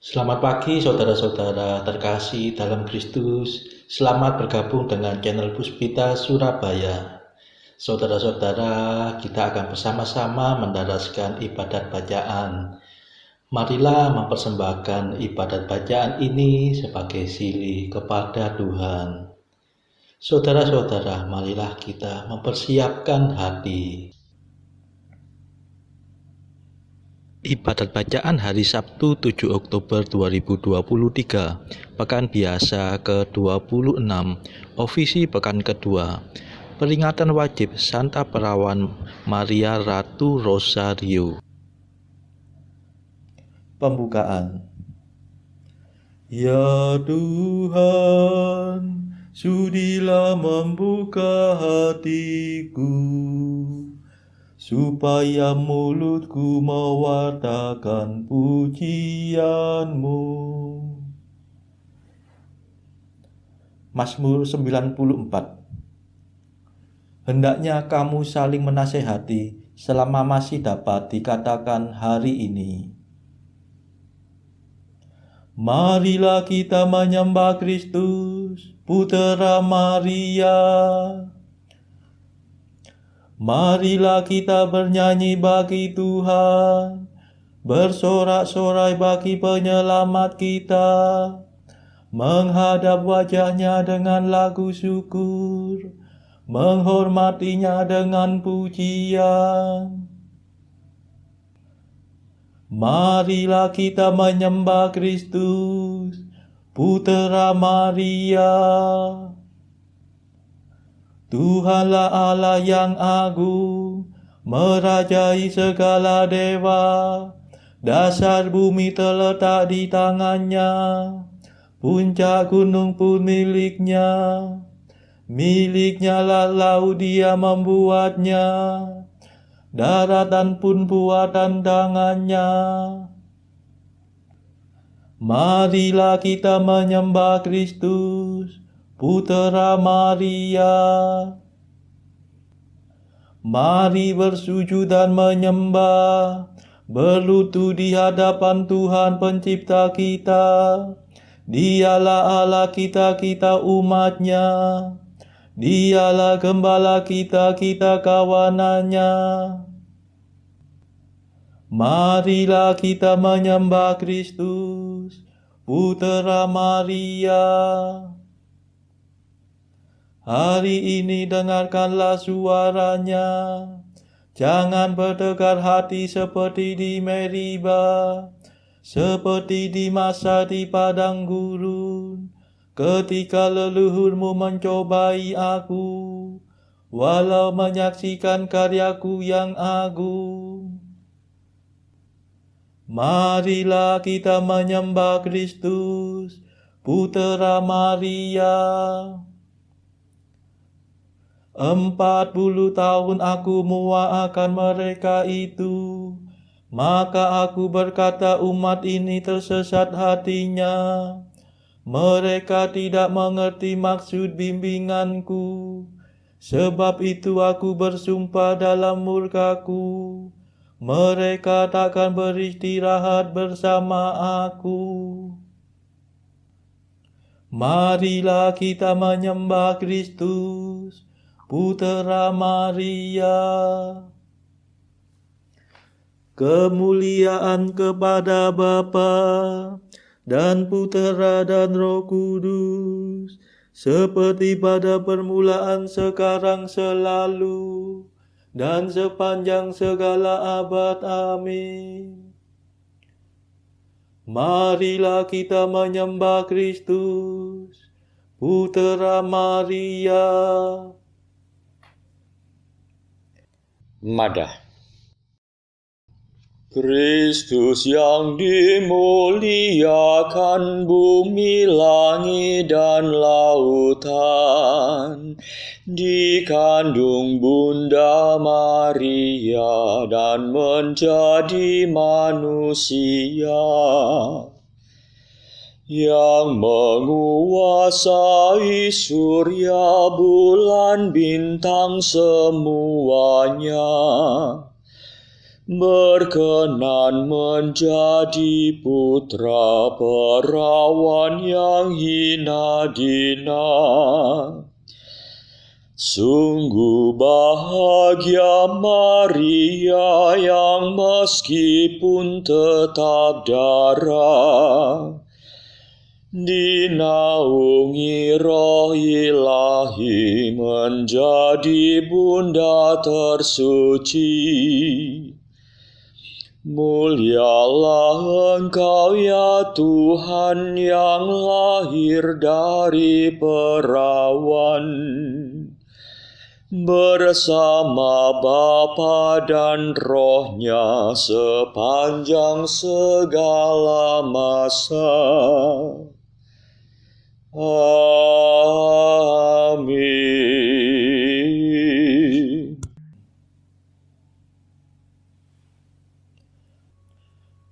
Selamat pagi saudara-saudara terkasih dalam Kristus. Selamat bergabung dengan channel Puspita Surabaya. Saudara-saudara, kita akan bersama-sama mendaraskan ibadat bacaan. Marilah mempersembahkan ibadat bacaan ini sebagai silih kepada Tuhan. Saudara-saudara, marilah kita mempersiapkan hati. Ibadat bacaan hari Sabtu 7 Oktober 2023, Pekan Biasa ke-26, Ofisi Pekan kedua, Peringatan Wajib Santa Perawan Maria Ratu Rosario. Pembukaan. Ya Tuhan, sudilah membuka hatiku, supaya mulutku mewartakan pujian-Mu. Mazmur 94. Hendaknya kamu saling menasehati selama masih dapat dikatakan hari ini. Marilah kita menyembah Kristus, Putera Maria. Marilah kita bernyanyi bagi Tuhan, bersorak-sorai bagi penyelamat kita, menghadap wajahnya dengan lagu syukur, menghormatinya dengan pujian. Marilah kita menyembah Kristus, Putera Maria. Tuhanlah Allah yang agung, merajai segala dewa. Dasar bumi terletak di tangannya, puncak gunung pun miliknya. Miliknya lah laut, dia membuatnya, daratan pun buatan tangannya. Marilah kita menyembah Kristus, Putera Maria. Mari bersujud dan menyembah, berlutut di hadapan Tuhan Pencipta kita. Dialah Allah kita, kita umat-Nya. Dialah gembala kita, kita kawanannya. Marilah kita menyembah Kristus, Putera Maria. Hari ini dengarkanlah suaranya, jangan bertegar hati seperti di Meriba, seperti di masa di padang gurun, ketika leluhurmu mencobai aku, walau menyaksikan karyaku yang agung. Marilah kita menyembah Kristus, Putera Maria. 40 tahun aku muakkan mereka itu, maka aku berkata umat ini tersesat hatinya. Mereka tidak mengerti maksud bimbinganku, sebab itu aku bersumpah dalam murkaku, mereka takkan beristirahat bersama aku. Marilah kita menyembah Kristus, Putera Maria. Kemuliaan kepada Bapa dan Putera dan Roh Kudus, seperti pada permulaan, sekarang, selalu, dan sepanjang segala abad. Amin. Marilah kita menyembah Kristus, Putera Maria. Madah. Kristus yang dimuliakan bumi, langit, dan lautan, dikandung Bunda Maria dan menjadi manusia, yang menguasai surya, bulan, bintang semuanya, berkenan menjadi putra perawan yang hina dina. Sungguh bahagia Maria yang meskipun tetap darah, dinaungi Roh Ilahi menjadi bunda tersuci. Mulialah Engkau ya Tuhan yang lahir dari perawan, bersama Bapa dan Roh-Nya sepanjang segala masa. Amin.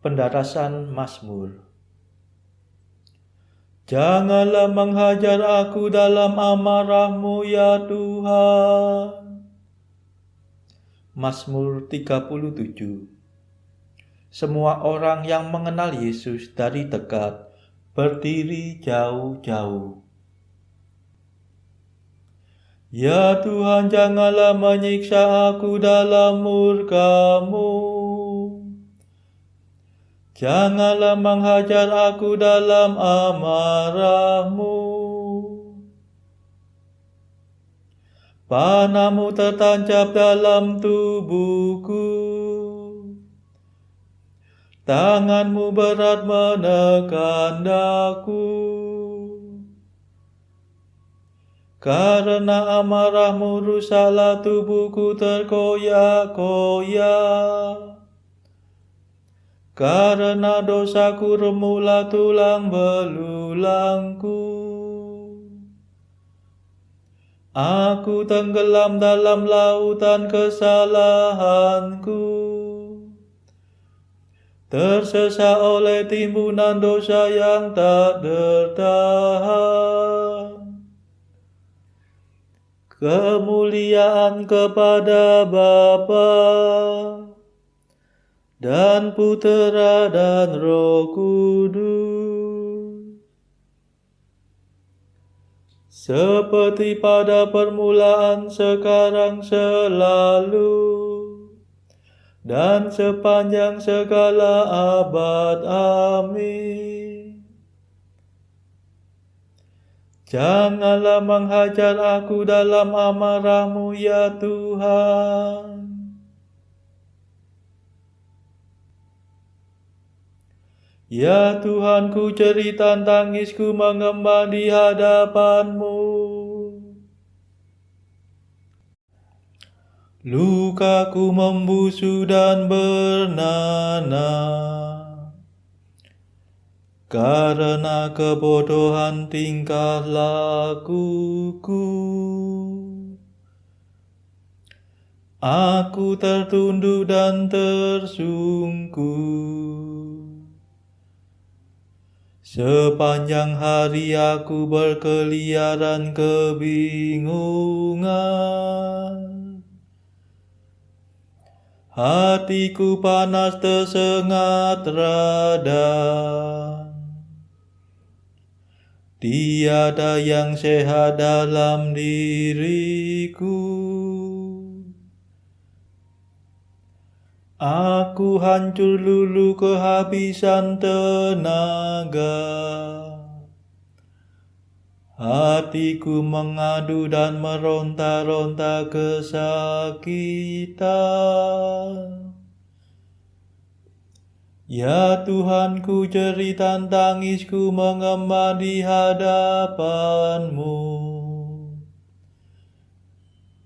Pendarasan Mazmur. Janganlah menghajar aku dalam amarah-Mu ya Tuhan. Mazmur 37. Semua orang yang mengenal Yesus dari dekat berdiri jauh-jauh. Ya Tuhan, janganlah menyiksa aku dalam murka-Mu. Janganlah menghajar aku dalam amarah-Mu. Panah-Mu tertancap dalam tubuhku. Tangan-Mu berat menekan daku. Karena amarah-Mu rusaklah tubuhku terkoyak-koyak. Karena dosaku remuklah tulang belulangku. Aku tenggelam dalam lautan kesalahanku, tersesat oleh timbunan dosa yang tak tertahan. Kemuliaan kepada Bapa dan Putera dan Roh Kudus, seperti pada permulaan, sekarang, selalu, dan sepanjang segala abad. Amin. Janganlah menghajar aku dalam amarah-Mu ya Tuhan. Ya Tuhan, ku jeritan tangisku mengembang di hadapan-Mu. Lukaku membusuk dan bernanah, karena kebodohan tingkah lakuku. Aku tertunduk dan tersungkur. Sepanjang hari aku berkeliaran kebingungan. Hatiku panas tersengat radang. Tiada yang sehat dalam diriku. Aku hancur lulu kehabisan tenaga. Hatiku mengadu dan meronta-ronta kesakitan. Ya Tuhan, ku jeritan tangisku mengembang di hadapan-Mu.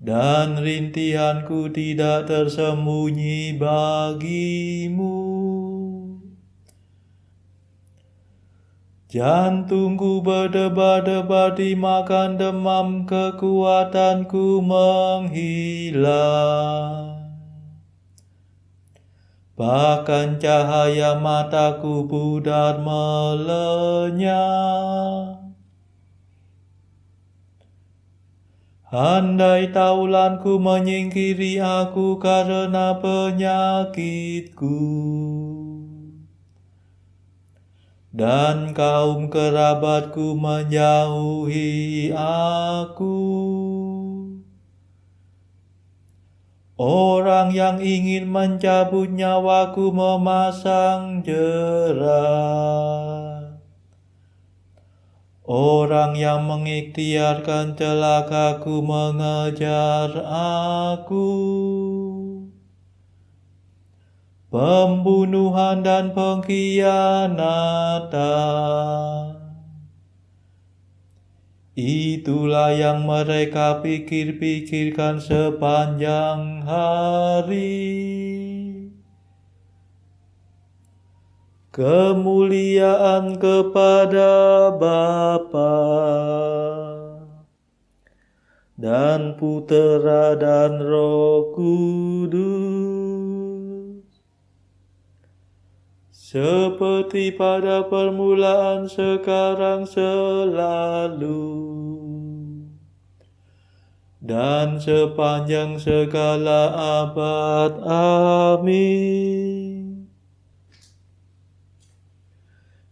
Dan rintihanku tidak tersembunyi bagi-Mu. Jantungku berdebar-debar dimakan demam, kekuatanku menghilang. Bahkan cahaya mataku pudar melenyap. Andai taulanku menyingkiri aku karena penyakitku, dan kaum kerabatku menjauhi aku. Orang yang ingin mencabut nyawaku memasang jerat. Orang yang mengikhtiarkan celakaku mengejar aku. Pembunuhan dan pengkhianatan, itulah yang mereka pikir-pikirkan sepanjang hari. Kemuliaan kepada Bapa dan Putera dan Roh Kudus, seperti pada permulaan, sekarang, selalu, dan sepanjang segala abad. Amin.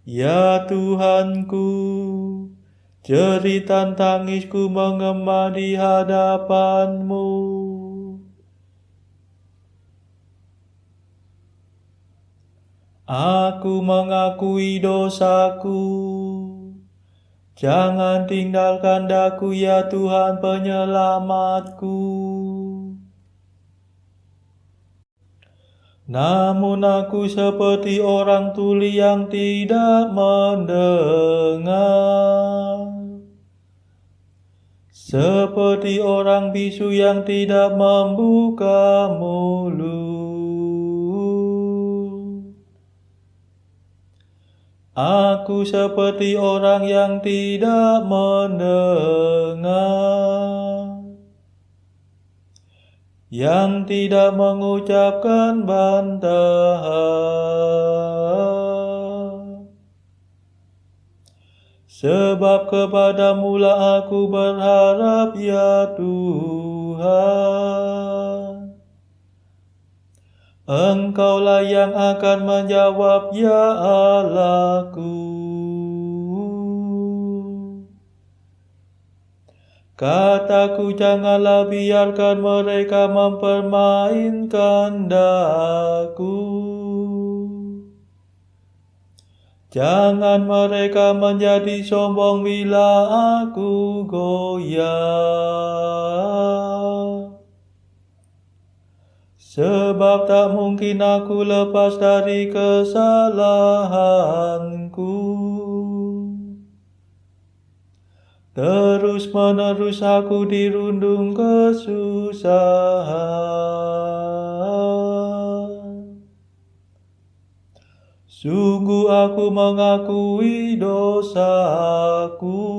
Ya Tuhanku, jeritan tangisku menggema di hadapan-Mu. Aku mengakui dosaku. Jangan tinggalkan daku, ya Tuhan penyelamatku. Namun aku seperti orang tuli yang tidak mendengar, seperti orang bisu yang tidak membuka mulut. Aku seperti orang yang tidak mendengar, yang tidak mengucapkan bantahan. Sebab kepadamu-lah aku berharap, ya Tuhan. Engkaulah yang akan menjawab, ya Allahku. Kataku, janganlah biarkan mereka mempermainkan daku. Jangan mereka menjadi sombong bila aku goyah. Sebab tak mungkin aku lepas dari kesalahanku. Terus menerus aku dirundung kesusahan. Sungguh aku mengakui dosaku.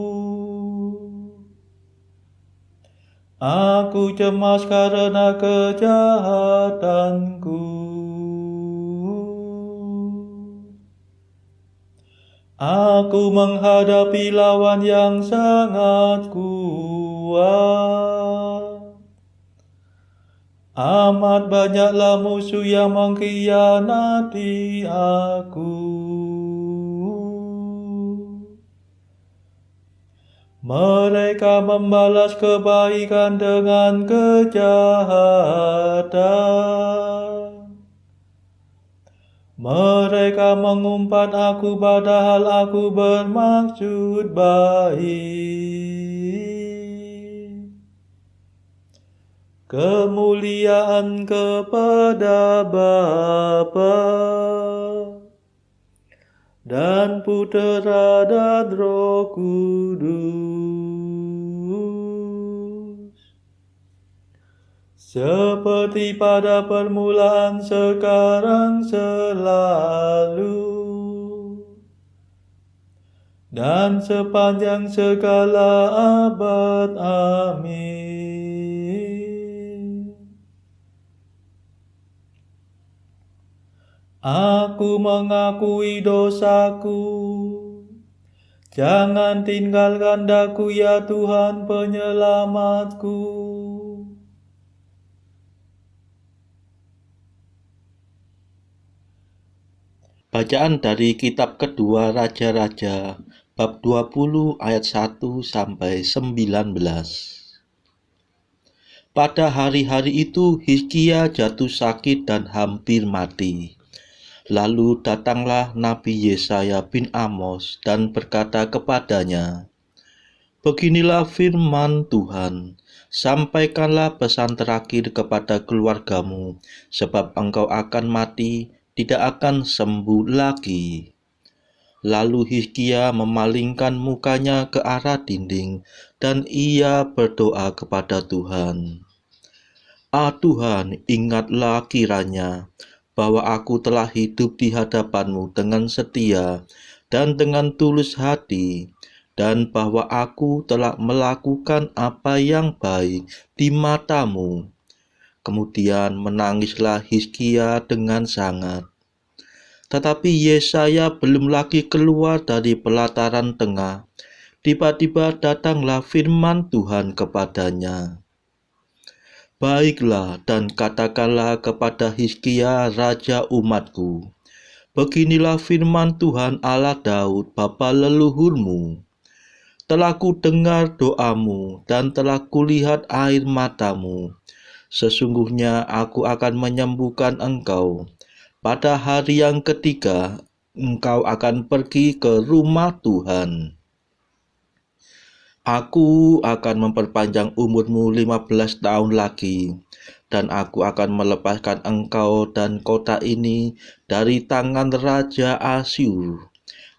Aku cemas karena kejahatanku. Aku menghadapi lawan yang sangat kuat. Amat banyaklah musuh yang mengkhianati aku. Mereka membalas kebaikan dengan kejahatan. Mereka mengumpat aku padahal aku bermaksud baik. Kemuliaan kepada Bapa dan Putera dan Roh Kudus, seperti pada permulaan, sekarang, selalu, dan sepanjang segala abad. Amin. Aku mengakui dosaku. Jangan tinggalkan daku ya Tuhan penyelamatku. Bacaan dari kitab kedua Raja-Raja, bab 20 ayat 1 sampai 19. Pada hari-hari itu Hizkia jatuh sakit dan hampir mati. Lalu datanglah Nabi Yesaya bin Amos dan berkata kepadanya, "Beginilah firman Tuhan, sampaikanlah pesan terakhir kepada keluargamu, sebab engkau akan mati, tidak akan sembuh lagi." Lalu Hizkia memalingkan mukanya ke arah dinding, dan ia berdoa kepada Tuhan. Tuhan, ingatlah kiranya bahwa aku telah hidup di hadapan-Mu dengan setia dan dengan tulus hati, dan bahwa aku telah melakukan apa yang baik di mata-Mu. Kemudian menangislah Hizkia dengan sangat. Tetapi Yesaya belum lagi keluar dari pelataran tengah. Tiba-tiba datanglah firman Tuhan kepadanya. "Baiklah dan katakanlah kepada Hizkia raja umatku, beginilah firman Tuhan Allah Daud bapa leluhurmu. Telah ku dengar doamu dan telah kulihat air matamu. Sesungguhnya aku akan menyembuhkan engkau. Pada hari yang ketiga, engkau akan pergi ke rumah Tuhan. Aku akan memperpanjang umurmu 15 tahun lagi, dan aku akan melepaskan engkau dan kota ini dari tangan Raja Asyur.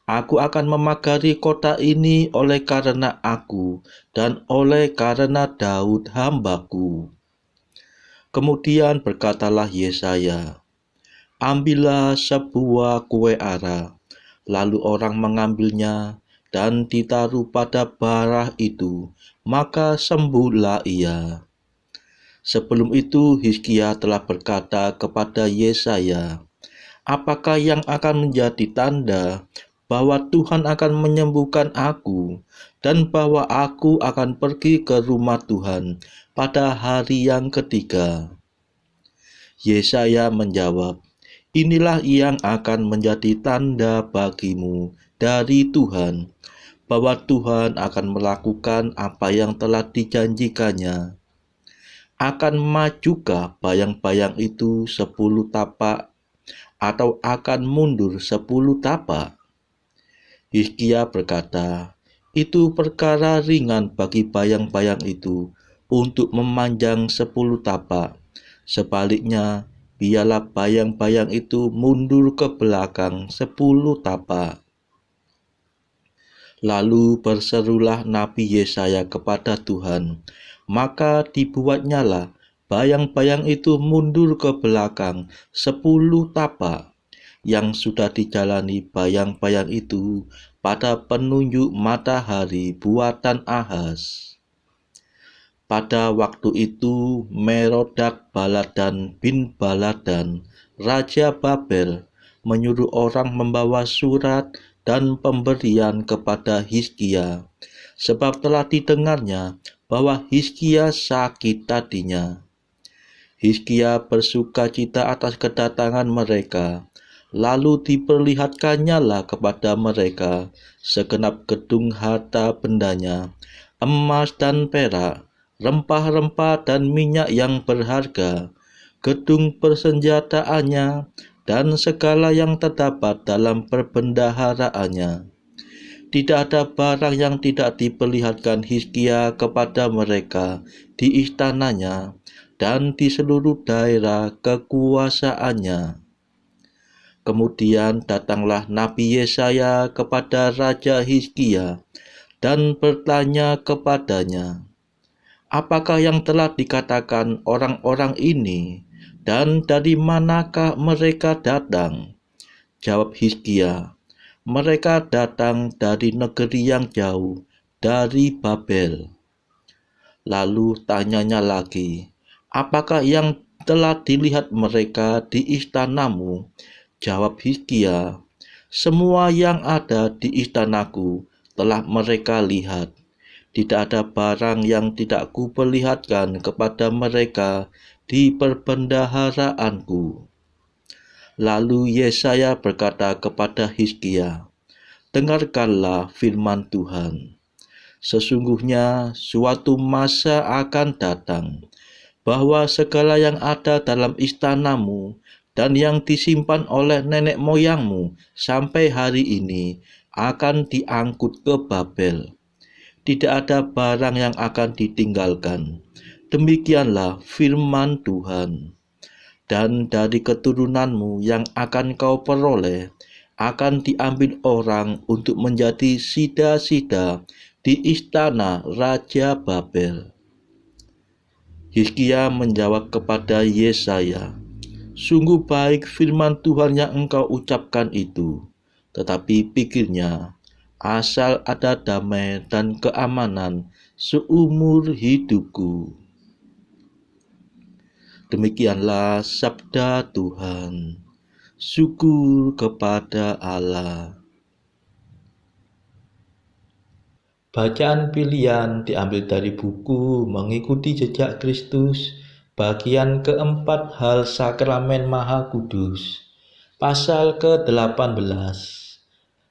Aku akan memagari kota ini oleh karena aku dan oleh karena Daud hambaku." Kemudian berkatalah Yesaya, "Ambillah sebuah kue ara." Lalu orang mengambilnya dan ditaruh pada bara itu, maka sembuhlah ia. Sebelum itu Hizkia telah berkata kepada Yesaya, "Apakah yang akan menjadi tanda bahwa Tuhan akan menyembuhkan aku dan bahwa aku akan pergi ke rumah Tuhan pada hari yang ketiga?" Yesaya menjawab, "Inilah yang akan menjadi tanda bagimu dari Tuhan, bahwa Tuhan akan melakukan apa yang telah dijanjikannya. Akan majukah bayang-bayang itu 10 tapak, atau akan mundur 10 tapak?" Hizkia berkata, "Itu perkara ringan bagi bayang-bayang itu untuk memanjang 10 tapak. Sebaliknya, biarlah bayang-bayang itu mundur ke belakang 10 tapak." Lalu berserulah Nabi Yesaya kepada Tuhan, maka dibuatnyalah bayang-bayang itu mundur ke belakang 10 tapak. Yang sudah dijalani bayang-bayang itu pada penunjuk matahari buatan Ahaz. Pada waktu itu Merodak Baladan bin Baladan, Raja Babel, menyuruh orang membawa surat dan pemberian kepada Hizkia, sebab telah didengarnya bahwa Hizkia sakit tadinya. Hizkia bersukacita atas kedatangan mereka, lalu diperlihatkannyalah kepada mereka segenap gedung harta bendanya, emas dan perak, rempah-rempah dan minyak yang berharga, gedung persenjataannya, dan segala yang terdapat dalam perbendaharaannya. Tidak ada barang yang tidak diperlihatkan Hizkia kepada mereka di istananya dan di seluruh daerah kekuasaannya. Kemudian datanglah Nabi Yesaya kepada Raja Hizkia dan bertanya kepadanya, "Apakah yang telah dikatakan orang-orang ini, dan dari manakah mereka datang?" Jawab Hizkia, "Mereka datang dari negeri yang jauh, dari Babel." Lalu tanyanya lagi, "Apakah yang telah dilihat mereka di istanamu?" Jawab Hizkia, "Semua yang ada di istanaku telah mereka lihat. Tidak ada barang yang tidak kuperlihatkan kepada mereka di perbendaharaanku. Lalu Yesaya berkata kepada Hizkia, "Dengarkanlah firman Tuhan. Sesungguhnya suatu masa akan datang, bahwa segala yang ada dalam istanamu dan yang disimpan oleh nenek moyangmu sampai hari ini akan diangkut ke Babel. Tidak ada barang yang akan ditinggalkan. Demikianlah firman Tuhan. Dan dari keturunanmu yang akan kau peroleh akan diambil orang untuk menjadi sida-sida di istana Raja Babel." Hizkia menjawab kepada Yesaya, "Sungguh baik firman Tuhan yang engkau ucapkan itu, tetapi pikirnya, asal ada damai dan keamanan seumur hidupku." Demikianlah sabda Tuhan. Syukur kepada Allah. Bacaan pilihan diambil dari buku Mengikuti Jejak Kristus, bagian keempat hal sakramen Maha Kudus, pasal ke-18.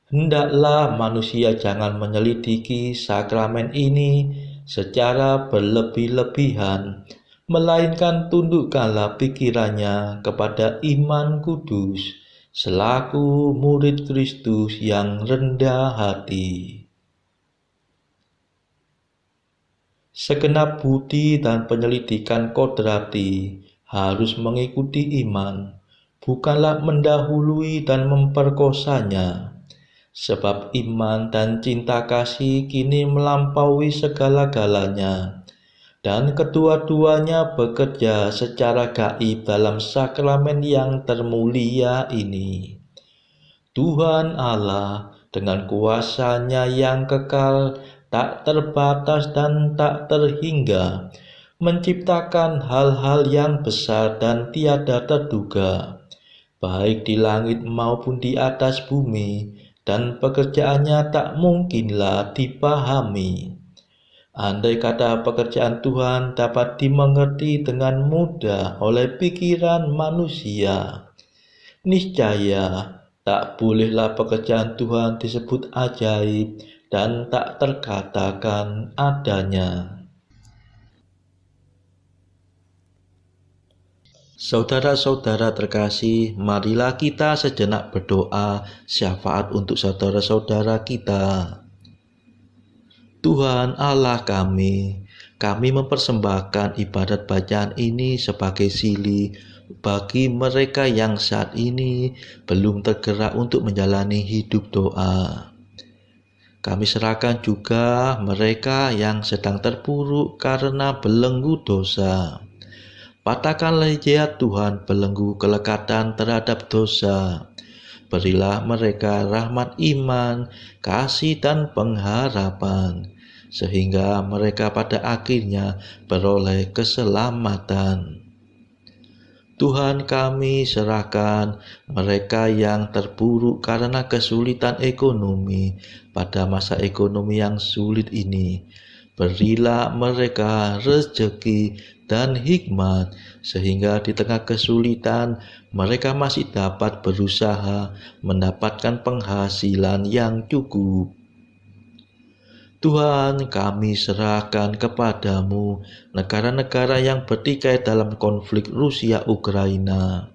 Hendaklah manusia jangan menyelidiki sakramen ini secara berlebih-lebihan, melainkan tundukkanlah pikirannya kepada iman kudus, selaku murid Kristus yang rendah hati. Segenap budi dan penyelidikan kodrati harus mengikuti iman, bukanlah mendahului dan memperkosanya. Sebab iman dan cinta kasih kini melampaui segala-galanya, dan kedua-duanya bekerja secara gaib dalam sakramen yang termulia ini. Tuhan Allah dengan kuasa-Nya yang kekal, tak terbatas dan tak terhingga, menciptakan hal-hal yang besar dan tiada terduga, baik di langit maupun di atas bumi, dan pekerjaannya tak mungkinlah dipahami. Andai kata pekerjaan Tuhan dapat dimengerti dengan mudah oleh pikiran manusia, niscaya tak bolehlah pekerjaan Tuhan disebut ajaib dan tak terkatakan adanya. Saudara-saudara terkasih, marilah kita sejenak berdoa syafaat untuk saudara-saudara kita. Tuhan Allah kami mempersembahkan ibadat bacaan ini sebagai sili bagi mereka yang saat ini belum tergerak untuk menjalani hidup doa. Kami serahkan juga mereka yang sedang terpuruk karena belenggu dosa. Patahkanlah ya Tuhan belenggu kelekatan terhadap dosa. Berilah mereka rahmat iman, kasih dan pengharapan, sehingga mereka pada akhirnya beroleh keselamatan. Tuhan, kami serahkan mereka yang terpuruk karena kesulitan ekonomi pada masa ekonomi yang sulit ini. Berilah mereka rezeki dan hikmat, sehingga di tengah kesulitan mereka masih dapat berusaha mendapatkan penghasilan yang cukup. Tuhan, kami serahkan kepadamu negara-negara yang bertikai dalam konflik Rusia-Ukraina.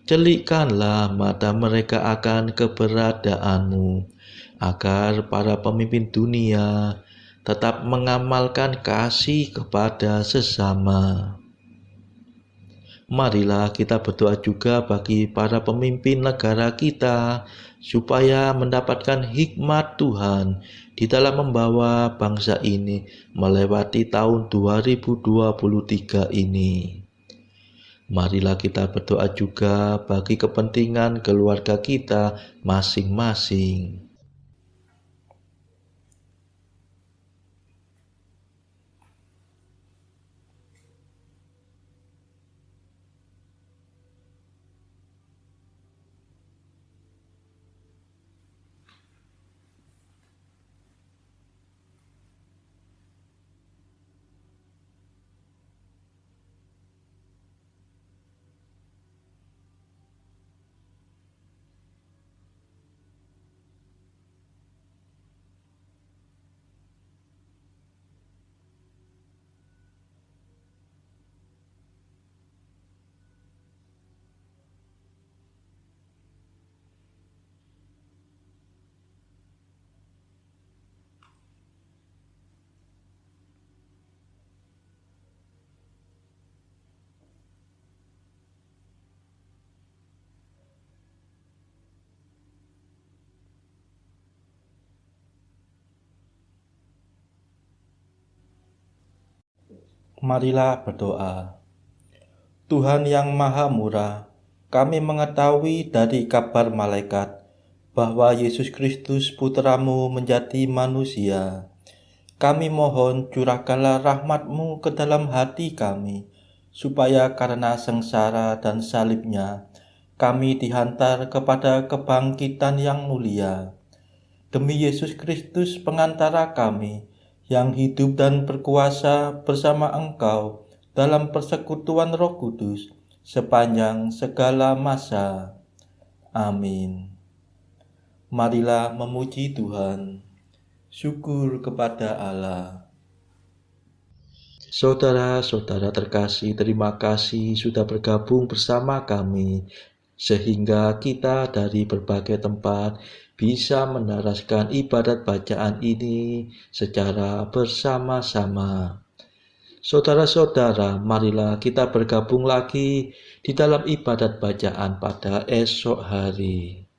Celikkanlah mata mereka akan keberadaanmu, agar para pemimpin dunia tetap mengamalkan kasih kepada sesama. Marilah kita berdoa juga bagi para pemimpin negara kita, supaya mendapatkan hikmat Tuhan di dalam membawa bangsa ini melewati tahun 2023 ini. Marilah kita berdoa juga bagi kepentingan keluarga kita masing-masing. Marilah berdoa. Tuhan yang Maha Murah, kami mengetahui dari kabar malaikat bahwa Yesus Kristus Putra-Mu menjadi manusia. Kami mohon curahkanlah rahmat-Mu ke dalam hati kami, supaya karena sengsara dan salib-Nya, kami dihantar kepada kebangkitan yang mulia. Demi Yesus Kristus pengantara kami, yang hidup dan berkuasa bersama Engkau dalam persekutuan Roh Kudus sepanjang segala masa. Amin. Marilah memuji Tuhan. Syukur kepada Allah. Saudara-saudara terkasih, terima kasih sudah bergabung bersama kami, sehingga kita dari berbagai tempat bisa menaraskan ibadat bacaan ini secara bersama-sama. Saudara-saudara, marilah kita bergabung lagi di dalam ibadat bacaan pada esok hari.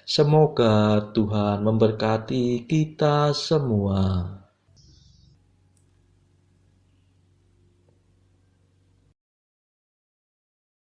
Semoga Tuhan memberkati kita semua.